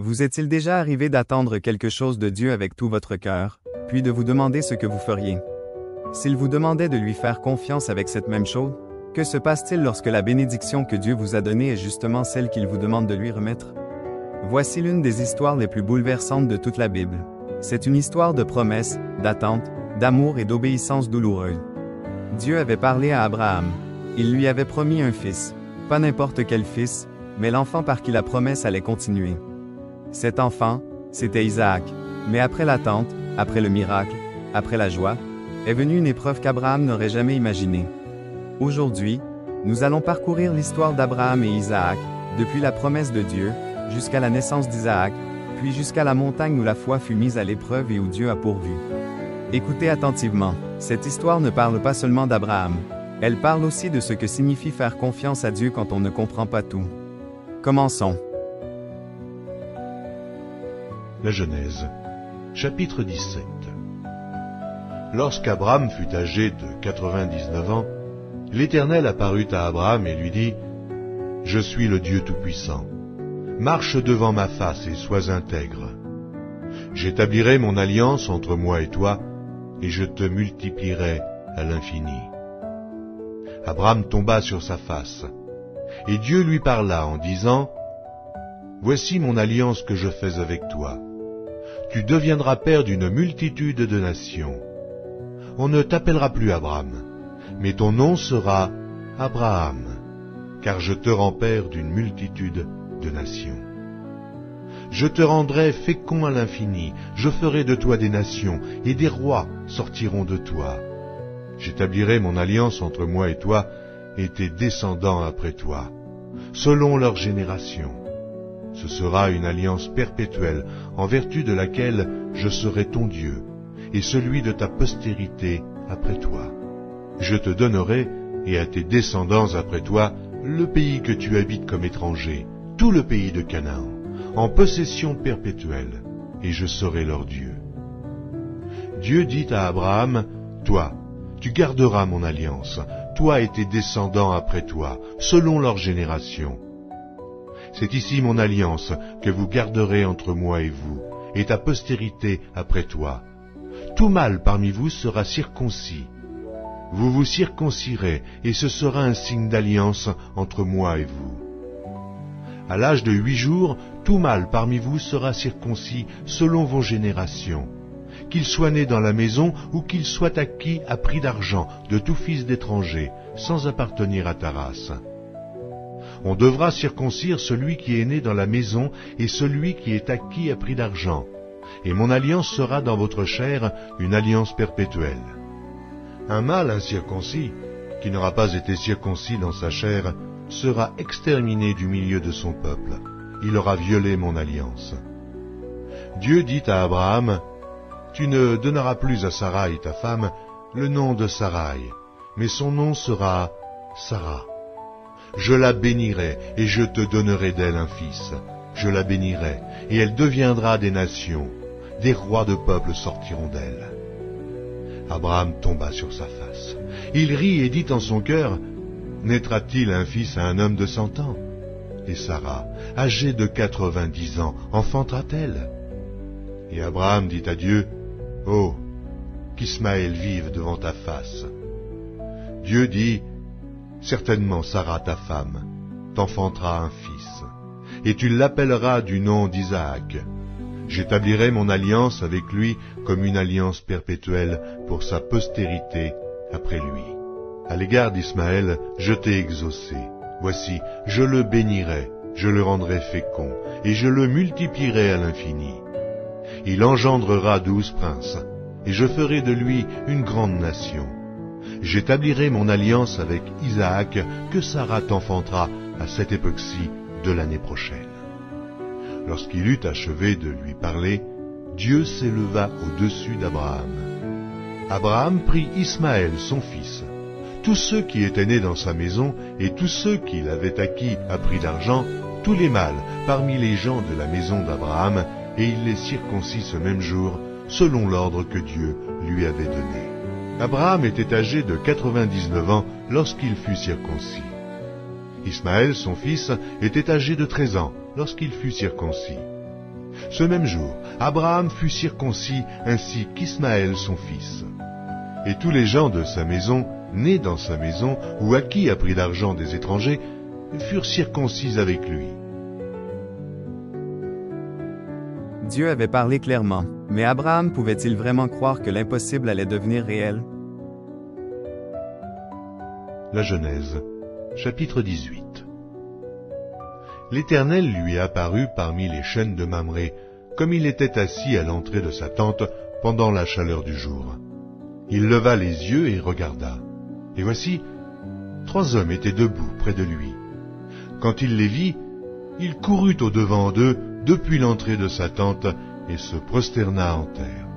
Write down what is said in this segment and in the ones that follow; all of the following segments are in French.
Vous est-il déjà arrivé d'attendre quelque chose de Dieu avec tout votre cœur, puis de vous demander ce que vous feriez? S'il vous demandait de lui faire confiance avec cette même chose, que se passe-t-il lorsque la bénédiction que Dieu vous a donnée est justement celle qu'il vous demande de lui remettre? Voici l'une des histoires les plus bouleversantes de toute la Bible. C'est une histoire de promesses, d'attente, d'amour et d'obéissance douloureuse. Dieu avait parlé à Abraham. Il lui avait promis un fils. Pas n'importe quel fils, mais l'enfant par qui la promesse allait continuer. Cet enfant, c'était Isaac. Mais après l'attente, après le miracle, après la joie, est venue une épreuve qu'Abraham n'aurait jamais imaginée. Aujourd'hui, nous allons parcourir l'histoire d'Abraham et Isaac, depuis la promesse de Dieu, jusqu'à la naissance d'Isaac, puis jusqu'à la montagne où la foi fut mise à l'épreuve et où Dieu a pourvu. Écoutez attentivement, cette histoire ne parle pas seulement d'Abraham. Elle parle aussi de ce que signifie faire confiance à Dieu quand on ne comprend pas tout. Commençons. La Genèse, chapitre 17. Lorsqu'Abraham fut âgé de 99 ans, l'Éternel apparut à Abraham et lui dit : « Je suis le Dieu Tout-Puissant. Marche devant ma face et sois intègre. J'établirai mon alliance entre moi et toi, et je te multiplierai à l'infini. » Abraham tomba sur sa face, et Dieu lui parla en disant : « Voici mon alliance que je fais avec toi. Tu deviendras père d'une multitude de nations. On ne t'appellera plus Abraham, mais ton nom sera Abraham, car je te rends père d'une multitude de nations. Je te rendrai fécond à l'infini, je ferai de toi des nations, et des rois sortiront de toi. J'établirai mon alliance entre moi et toi, et tes descendants après toi, selon leur génération. Ce sera une alliance perpétuelle, en vertu de laquelle je serai ton Dieu, et celui de ta postérité après toi. Je te donnerai, et à tes descendants après toi, le pays que tu habites comme étranger, tout le pays de Canaan, en possession perpétuelle, et je serai leur Dieu. Dieu dit à Abraham : « Toi, tu garderas mon alliance, toi et tes descendants après toi, selon leur génération. C'est ici mon alliance que vous garderez entre moi et vous, et ta postérité après toi. Tout mâle parmi vous sera circoncis. Vous vous circoncirez, et ce sera un signe d'alliance entre moi et vous. À l'âge de 8 jours, tout mâle parmi vous sera circoncis selon vos générations, qu'il soit né dans la maison ou qu'il soit acquis à prix d'argent de tout fils d'étranger, sans appartenir à ta race. On devra circoncire celui qui est né dans la maison et celui qui est acquis à prix d'argent, et mon alliance sera dans votre chair une alliance perpétuelle. Un mâle incirconcis, qui n'aura pas été circoncis dans sa chair, sera exterminé du milieu de son peuple. Il aura violé mon alliance. » Dieu dit à Abraham : « Tu ne donneras plus à Saraï, ta femme, le nom de Saraï, mais son nom sera Sarah. Je la bénirai, et je te donnerai d'elle un fils. Je la bénirai, et elle deviendra des nations. Des rois de peuples sortiront d'elle. » Abraham tomba sur sa face. Il rit et dit en son cœur : « Naîtra-t-il un fils à un homme de 100 ans ? Et Sarah, âgée de 90 ans, enfantera-t-elle ? » Et Abraham dit à Dieu : « Oh, qu'Ismaël vive devant ta face. » Dieu dit : « Certainement Sarah, ta femme, t'enfantera un fils, et tu l'appelleras du nom d'Isaac. J'établirai mon alliance avec lui comme une alliance perpétuelle pour sa postérité après lui. À l'égard d'Ismaël, je t'ai exaucé. Voici, je le bénirai, je le rendrai fécond, et je le multiplierai à l'infini. Il engendrera 12 princes, et je ferai de lui une grande nation. J'établirai mon alliance avec Isaac, que Sarah t'enfantera à cette époque-ci de l'année prochaine. » Lorsqu'il eut achevé de lui parler, Dieu s'éleva au-dessus d'Abraham. Abraham prit Ismaël, son fils, tous ceux qui étaient nés dans sa maison et tous ceux qu'il avait acquis à prix d'argent, tous les mâles parmi les gens de la maison d'Abraham, et il les circoncit ce même jour, selon l'ordre que Dieu lui avait donné. Abraham était âgé de 99 ans lorsqu'il fut circoncis. Ismaël, son fils, était âgé de 13 ans lorsqu'il fut circoncis. Ce même jour, Abraham fut circoncis ainsi qu'Ismaël son fils. Et tous les gens de sa maison, nés dans sa maison, ou à qui a pris l'argent des étrangers, furent circoncis avec lui. Dieu avait parlé clairement, mais Abraham pouvait-il vraiment croire que l'impossible allait devenir réel? La Genèse, chapitre 18. L'Éternel lui apparut parmi les chênes de Mamré, comme il était assis à l'entrée de sa tente pendant la chaleur du jour. Il leva les yeux et regarda. Et voici, 3 hommes étaient debout près de lui. Quand il les vit, il courut au-devant d'eux depuis l'entrée de sa tente et se prosterna en terre.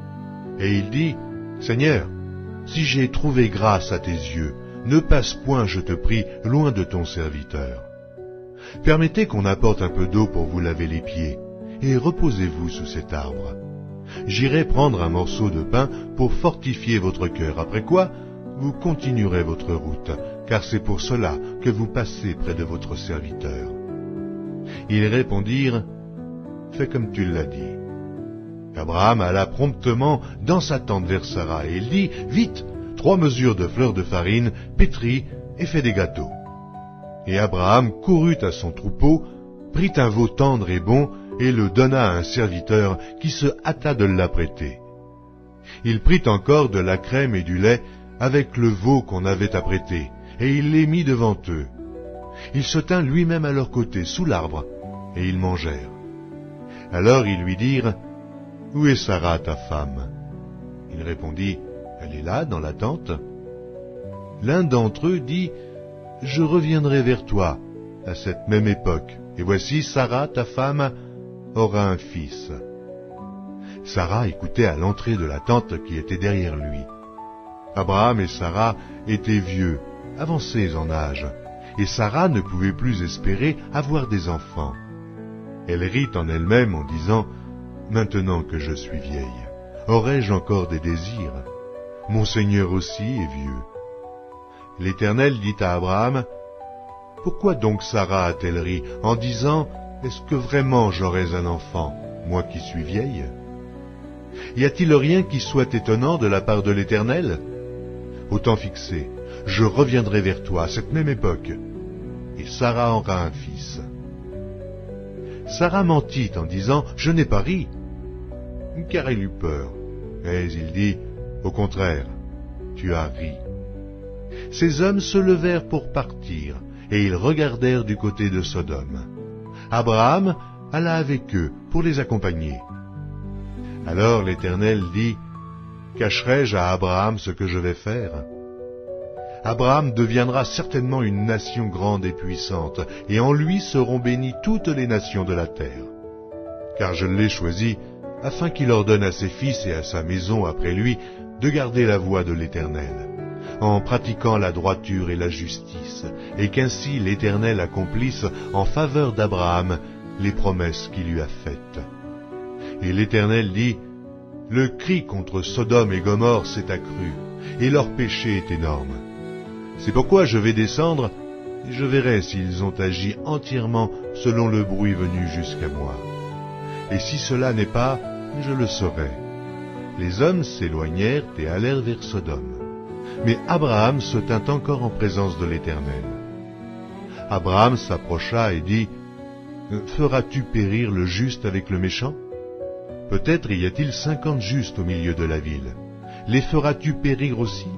Et il dit, « Seigneur, si j'ai trouvé grâce à tes yeux, ne passe point, je te prie, loin de ton serviteur. Permettez qu'on apporte un peu d'eau pour vous laver les pieds, et reposez-vous sous cet arbre. J'irai prendre un morceau de pain pour fortifier votre cœur, après quoi vous continuerez votre route, car c'est pour cela que vous passez près de votre serviteur. » Ils répondirent, « Fais comme tu l'as dit. » Abraham alla promptement dans sa tente vers Sarah, et il dit, « Vite, 3 mesures de fleurs de farine, pétris et fais des gâteaux. » Et Abraham courut à son troupeau, prit un veau tendre et bon, et le donna à un serviteur qui se hâta de l'apprêter. Il prit encore de la crème et du lait avec le veau qu'on avait apprêté, et il les mit devant eux. Il se tint lui-même à leur côté, sous l'arbre, et ils mangèrent. Alors ils lui dirent, « Où est Sarah, ta femme ?» Il répondit, « Elle est là, dans la tente. » L'un d'entre eux dit, « Je reviendrai vers toi à cette même époque, et voici Sarah, ta femme, aura un fils. » Sarah écoutait à l'entrée de la tente qui était derrière lui. Abraham et Sarah étaient vieux, avancés en âge, et Sarah ne pouvait plus espérer avoir des enfants. Elle rit en elle-même en disant, « Maintenant que je suis vieille, aurai-je encore des désirs? Mon Seigneur aussi est vieux. » L'Éternel dit à Abraham, « Pourquoi donc Sarah a-t-elle ri en disant, « Est-ce que vraiment j'aurais un enfant, moi qui suis vieille? » Y a-t-il rien qui soit étonnant de la part de l'Éternel? Au temps fixé, je reviendrai vers toi à cette même époque, et Sarah aura un fils. » Sarah mentit en disant, « Je n'ai pas ri. » Car elle eut peur. Mais il dit, « Au contraire, tu as ri. » Ces hommes se levèrent pour partir, et ils regardèrent du côté de Sodome. Abraham alla avec eux pour les accompagner. Alors l'Éternel dit, « Cacherai-je à Abraham ce que je vais faire? Abraham deviendra certainement une nation grande et puissante, et en lui seront bénies toutes les nations de la terre. Car je l'ai choisi afin qu'il ordonne à ses fils et à sa maison après lui de garder la voie de l'Éternel, en pratiquant la droiture et la justice, et qu'ainsi l'Éternel accomplisse en faveur d'Abraham les promesses qu'il lui a faites. » Et l'Éternel dit, « Le cri contre Sodome et Gomorrhe s'est accru, et leur péché est énorme. C'est pourquoi je vais descendre, et je verrai s'ils ont agi entièrement selon le bruit venu jusqu'à moi. Et si cela n'est pas, je le saurai. » Les hommes s'éloignèrent et allèrent vers Sodome. Mais Abraham se tint encore en présence de l'Éternel. Abraham s'approcha et dit, « Feras-tu périr le juste avec le méchant? Peut-être y a-t-il 50 justes au milieu de la ville. Les feras-tu périr aussi?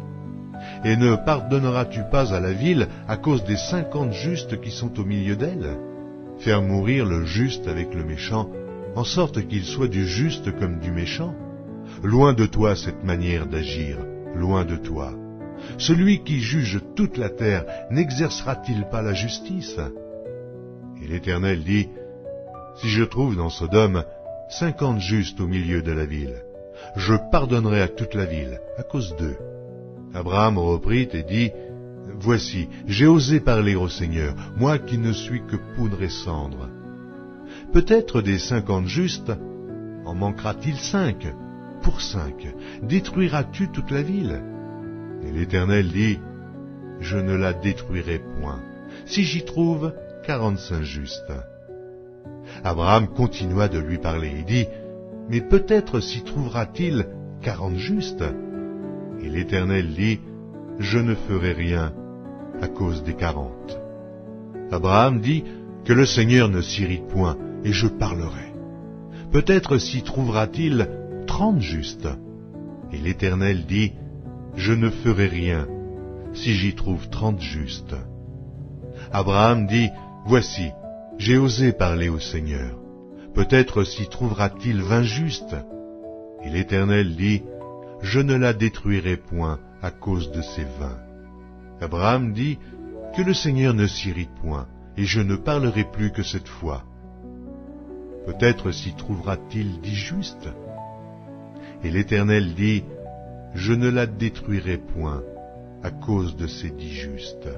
Et ne pardonneras-tu pas à la ville à cause des 50 justes qui sont au milieu d'elle? Faire mourir le juste avec le méchant, en sorte qu'il soit du juste comme du méchant? Loin de toi cette manière d'agir, loin de toi. Celui qui juge toute la terre n'exercera-t-il pas la justice? » Et l'Éternel dit, « Si je trouve dans Sodome 50 justes au milieu de la ville, je pardonnerai à toute la ville, à cause d'eux. » Abraham reprit et dit, « Voici, j'ai osé parler au Seigneur, moi qui ne suis que poudre et cendre. Peut-être des 50 justes, en manquera-t-il 5? Pour 5, détruiras-tu toute la ville? » Et l'Éternel dit, « Je ne la détruirai point, si j'y trouve 45 justes. » Abraham continua de lui parler et dit, « Mais peut-être s'y trouvera-t-il 40 justes ?» Et l'Éternel dit, « Je ne ferai rien à cause des 40. » Abraham dit, « Que le Seigneur ne s'irrite point, et je parlerai. Peut-être s'y trouvera-t-il 30 justes. » Et l'Éternel dit, « Je ne ferai rien si j'y trouve 30 justes. » Abraham dit, « Voici, j'ai osé parler au Seigneur. Peut-être s'y trouvera-t-il 20 justes. » Et l'Éternel dit, « Je ne la détruirai point à cause de ces 20. » Abraham dit, « Que le Seigneur ne s'irrite point, et je ne parlerai plus que cette fois. Peut-être s'y trouvera-t-il 10 justes. » Et l'Éternel dit, « Je ne la détruirai point à cause de ces 10 justes. »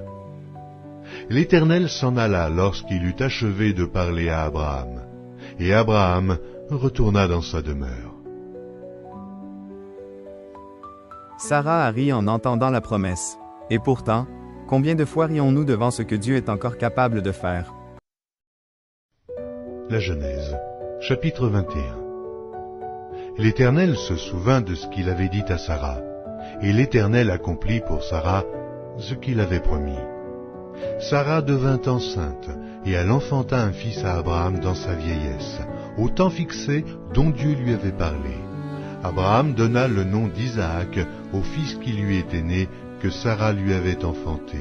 L'Éternel s'en alla lorsqu'il eut achevé de parler à Abraham, et Abraham retourna dans sa demeure. Sarah a ri en entendant la promesse. Et pourtant, combien de fois rions-nous devant ce que Dieu est encore capable de faire? La Genèse, chapitre 21. L'Éternel se souvint de ce qu'il avait dit à Sarah, et l'Éternel accomplit pour Sarah ce qu'il avait promis. Sarah devint enceinte, et elle enfanta un fils à Abraham dans sa vieillesse, au temps fixé dont Dieu lui avait parlé. Abraham donna le nom d'Isaac au fils qui lui était né, que Sarah lui avait enfanté.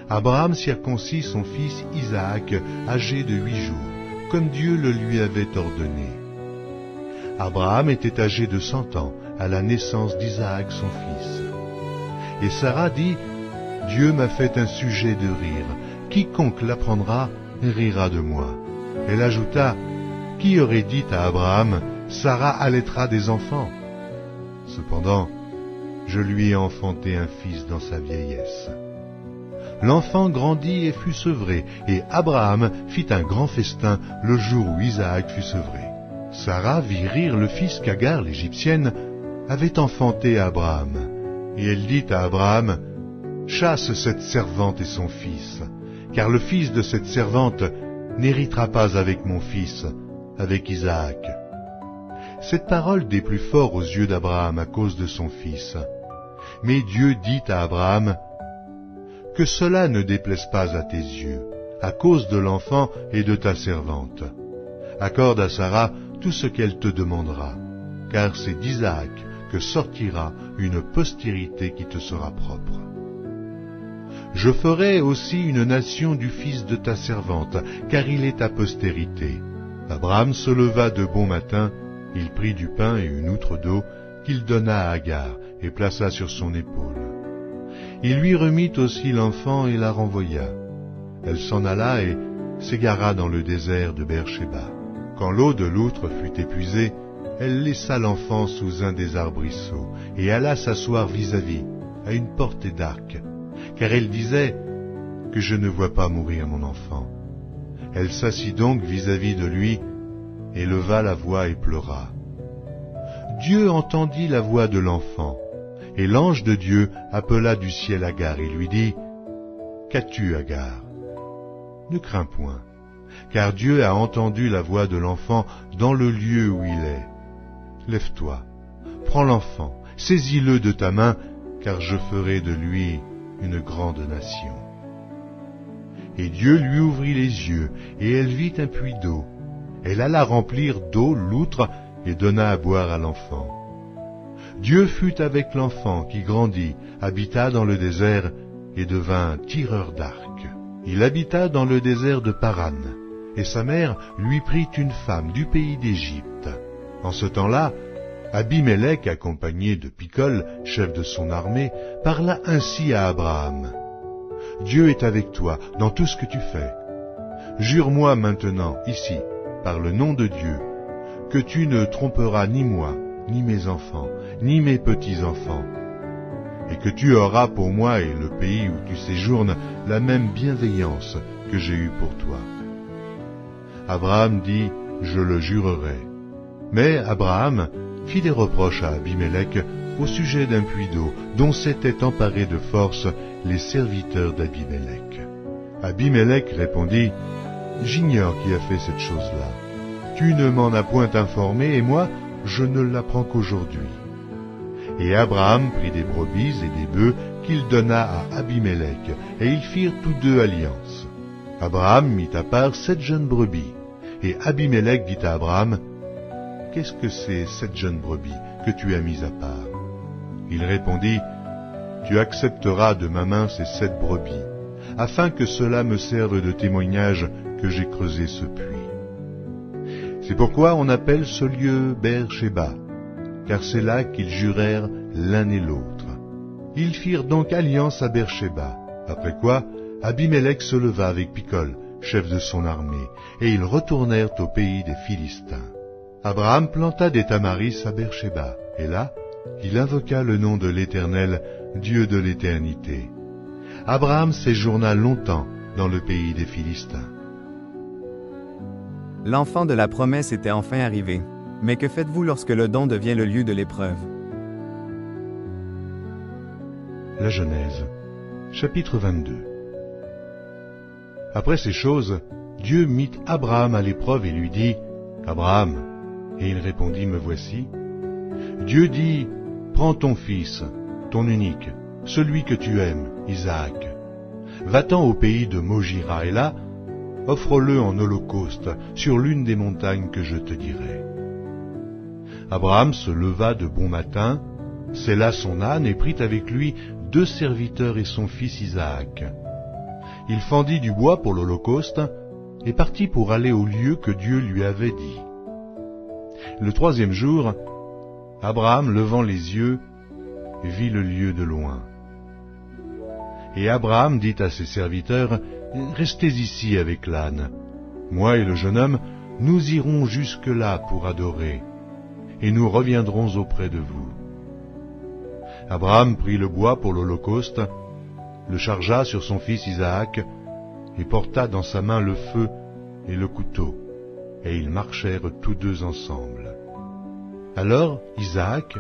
Abraham circoncit son fils Isaac, âgé de 8 jours, comme Dieu le lui avait ordonné. Abraham était âgé de 100 ans à la naissance d'Isaac son fils. Et Sarah dit, « Dieu m'a fait un sujet de rire, quiconque l'apprendra rira de moi. » Elle ajouta, « Qui aurait dit à Abraham, Sarah allaitera des enfants? Cependant, je lui ai enfanté un fils dans sa vieillesse. » L'enfant grandit et fut sevré, et Abraham fit un grand festin le jour où Isaac fut sevré. Sarah vit rire le fils qu'Agar, l'Égyptienne, avait enfanté à Abraham. Et elle dit à Abraham, « Chasse cette servante et son fils, car le fils de cette servante n'héritera pas avec mon fils, avec Isaac. » Cette parole déplut fort aux yeux d'Abraham à cause de son fils. Mais Dieu dit à Abraham, « Que cela ne déplaise pas à tes yeux, à cause de l'enfant et de ta servante. Accorde à Sarah tout ce qu'elle te demandera, car c'est d'Isaac que sortira une postérité qui te sera propre. Je ferai aussi une nation du fils de ta servante, car il est ta postérité. » Abraham se leva de bon matin, il prit du pain et une outre d'eau qu'il donna à Agar et plaça sur son épaule. Il lui remit aussi l'enfant et la renvoya. Elle s'en alla et s'égara dans le désert de Beer-Shéba. Quand l'eau de l'outre fut épuisée, elle laissa l'enfant sous un des arbrisseaux et alla s'asseoir vis-à-vis, à une portée d'arc, car elle disait que je ne vois pas mourir mon enfant. Elle s'assit donc vis-à-vis de lui et leva la voix et pleura. Dieu entendit la voix de l'enfant, et l'ange de Dieu appela du ciel Agar et lui dit, « Qu'as-tu, Agar? Ne crains point, car Dieu a entendu la voix de l'enfant dans le lieu où il est. Lève-toi, prends l'enfant, saisis-le de ta main, car je ferai de lui une grande nation. » Et Dieu lui ouvrit les yeux, et elle vit un puits d'eau. Elle alla remplir d'eau l'outre et donna à boire à l'enfant. Dieu fut avec l'enfant qui grandit, habita dans le désert et devint tireur d'arc. Il habita dans le désert de Paran, et sa mère lui prit une femme du pays d'Égypte. En ce temps-là, Abimélec, accompagné de Picol, chef de son armée, parla ainsi à Abraham. « Dieu est avec toi dans tout ce que tu fais. Jure-moi maintenant, ici, par le nom de Dieu, que tu ne tromperas ni moi, ni mes enfants, ni mes petits-enfants, et que tu auras pour moi et le pays où tu séjournes la même bienveillance que j'ai eue pour toi. » Abraham dit, « Je le jurerai. » Mais Abraham fit des reproches à Abimélec au sujet d'un puits d'eau dont s'étaient emparés de force les serviteurs d'Abimélec. Abimélec répondit, « J'ignore qui a fait cette chose-là. Tu ne m'en as point informé, et moi, je ne l'apprends qu'aujourd'hui. » Et Abraham prit des brebis et des bœufs qu'il donna à Abimélec, et ils firent tous deux alliance. Abraham mit à part 7 jeunes brebis, et Abimélec dit à Abraham, « Qu'est-ce que c'est 7 jeunes brebis que tu as mis à part ?» Il répondit, « Tu accepteras de ma main ces 7 brebis, afin que cela me serve de témoignage que j'ai creusé ce puits. » C'est pourquoi on appelle ce lieu Beer-Shéba, car c'est là qu'ils jurèrent l'un et l'autre. Ils firent donc alliance à Beer-Shéba, après quoi Abimélec se leva avec Picol, chef de son armée, et ils retournèrent au pays des Philistins. Abraham planta des tamaris à Beer-Shéba, et là, il invoqua le nom de l'Éternel, Dieu de l'éternité. Abraham séjourna longtemps dans le pays des Philistins. L'enfant de la promesse était enfin arrivé. Mais que faites-vous lorsque le don devient le lieu de l'épreuve? La Genèse, chapitre 22. Après ces choses, Dieu mit Abraham à l'épreuve et lui dit, « Abraham » Et il répondit, « Me voici. » Dieu dit, « Prends ton fils, ton unique, celui que tu aimes, Isaac. Va-t'en au pays de Mojira, et là, offre-le en holocauste sur l'une des montagnes que je te dirai. » Abraham se leva de bon matin, sella son âne et prit avec lui 2 serviteurs et son fils Isaac. Il fendit du bois pour l'holocauste et partit pour aller au lieu que Dieu lui avait dit. Le 3e jour, Abraham, levant les yeux, vit le lieu de loin. Et Abraham dit à ses serviteurs, « Restez ici avec l'âne. Moi et le jeune homme, nous irons jusque-là pour adorer, et nous reviendrons auprès de vous. » Abraham prit le bois pour l'holocauste, le chargea sur son fils Isaac, et porta dans sa main le feu et le couteau, et ils marchèrent tous deux ensemble. Alors Isaac,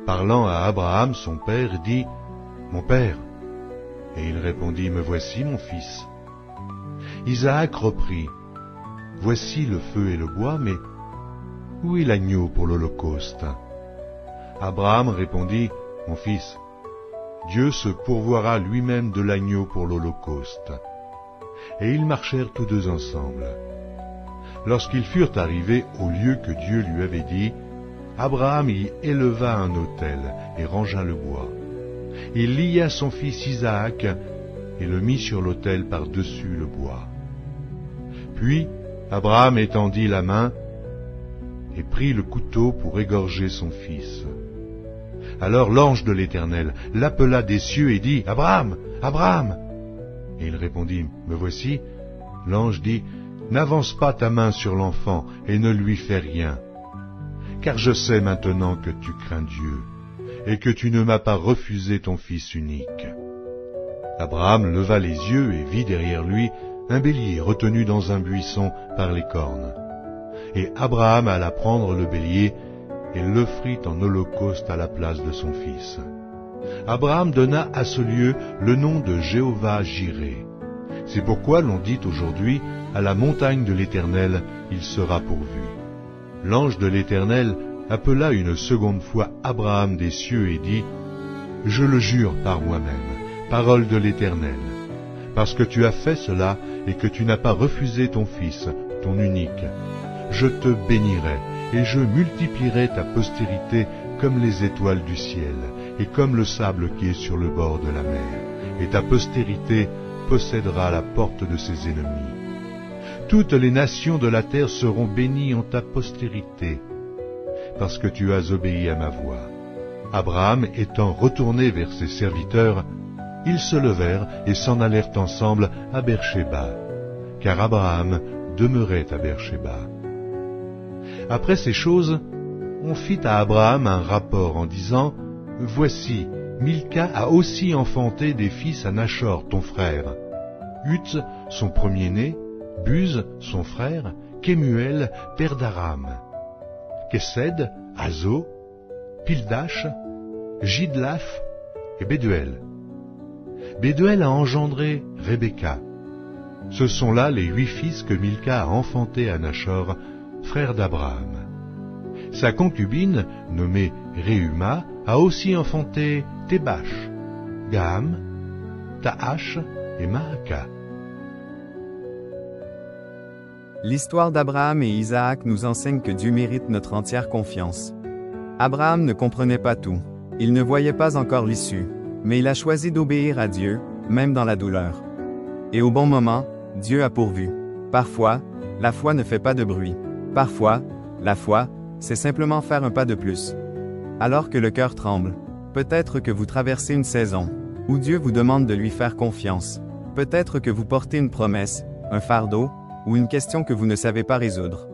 parlant à Abraham son père, dit, « Mon père » Et il répondit, « Me voici, mon fils. » Isaac reprit, « Voici le feu et le bois, mais où est l'agneau pour l'holocauste » Abraham répondit, « Mon fils, Dieu se pourvoira lui-même de l'agneau pour l'holocauste. » Et ils marchèrent tous deux ensemble. Lorsqu'ils furent arrivés au lieu que Dieu lui avait dit, Abraham y éleva un autel et rangea le bois. Il lia son fils Isaac et le mit sur l'autel par-dessus le bois. Puis Abraham étendit la main et prit le couteau pour égorger son fils. Alors l'ange de l'Éternel l'appela des cieux et dit, « Abraham, Abraham !» Et il répondit, « Me voici. » L'ange dit, « N'avance pas ta main sur l'enfant et ne lui fais rien, car je sais maintenant que tu crains Dieu et que tu ne m'as pas refusé ton fils unique. » Abraham leva les yeux et vit derrière lui un bélier retenu dans un buisson par les cornes. Et Abraham alla prendre le bélier et l'offrit en holocauste à la place de son fils. Abraham donna à ce lieu le nom de Jéhovah-Jiré. C'est pourquoi l'on dit aujourd'hui, à la montagne de l'Éternel, il sera pourvu. L'ange de l'Éternel appela une seconde fois Abraham des cieux et dit, « Je le jure par moi-même, parole de l'Éternel, parce que tu as fait cela et que tu n'as pas refusé ton fils, ton unique. Je te bénirai et je multiplierai ta postérité comme les étoiles du ciel et comme le sable qui est sur le bord de la mer, et ta postérité possédera la porte de ses ennemis. Toutes les nations de la terre seront bénies en ta postérité, parce que tu as obéi à ma voix. » Abraham étant retourné vers ses serviteurs, ils se levèrent et s'en allèrent ensemble à Beer-Shéba, car Abraham demeurait à Beer-Shéba. Après ces choses, on fit à Abraham un rapport en disant, « Voici, Milca a aussi enfanté des fils à Nachor, ton frère, Uts, son premier-né, Buz, son frère, Kemuel, père d'Aram, Kesed, Hazo, Pildash, Jidlaph et Béduel. Béduel a engendré Rebecca. Ce sont là les 8 fils que Milca a enfantés à Nachor, frère d'Abraham. Sa concubine, nommée Réhuma, a aussi enfanté Thébash, Gaham, Tahash et Maaka. L'histoire d'Abraham et Isaac nous enseigne que Dieu mérite notre entière confiance. Abraham ne comprenait pas tout. Il ne voyait pas encore l'issue. Mais il a choisi d'obéir à Dieu, même dans la douleur. Et au bon moment, Dieu a pourvu. Parfois, la foi ne fait pas de bruit. Parfois, la foi, c'est simplement faire un pas de plus. Alors que le cœur tremble, peut-être que vous traversez une saison où Dieu vous demande de lui faire confiance. Peut-être que vous portez une promesse, un fardeau, ou une question que vous ne savez pas résoudre.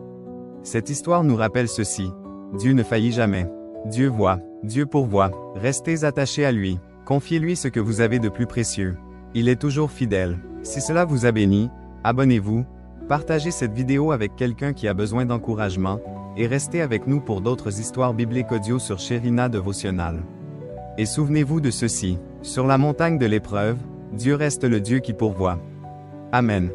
Cette histoire nous rappelle ceci. Dieu ne faillit jamais. Dieu voit, Dieu pourvoit. Restez attachés à lui. Confiez-lui ce que vous avez de plus précieux. Il est toujours fidèle. Si cela vous a béni, abonnez-vous, partagez cette vidéo avec quelqu'un qui a besoin d'encouragement, et restez avec nous pour d'autres histoires bibliques audio sur Sherina Devotional. Et souvenez-vous de ceci, sur la montagne de l'épreuve, Dieu reste le Dieu qui pourvoit. Amen.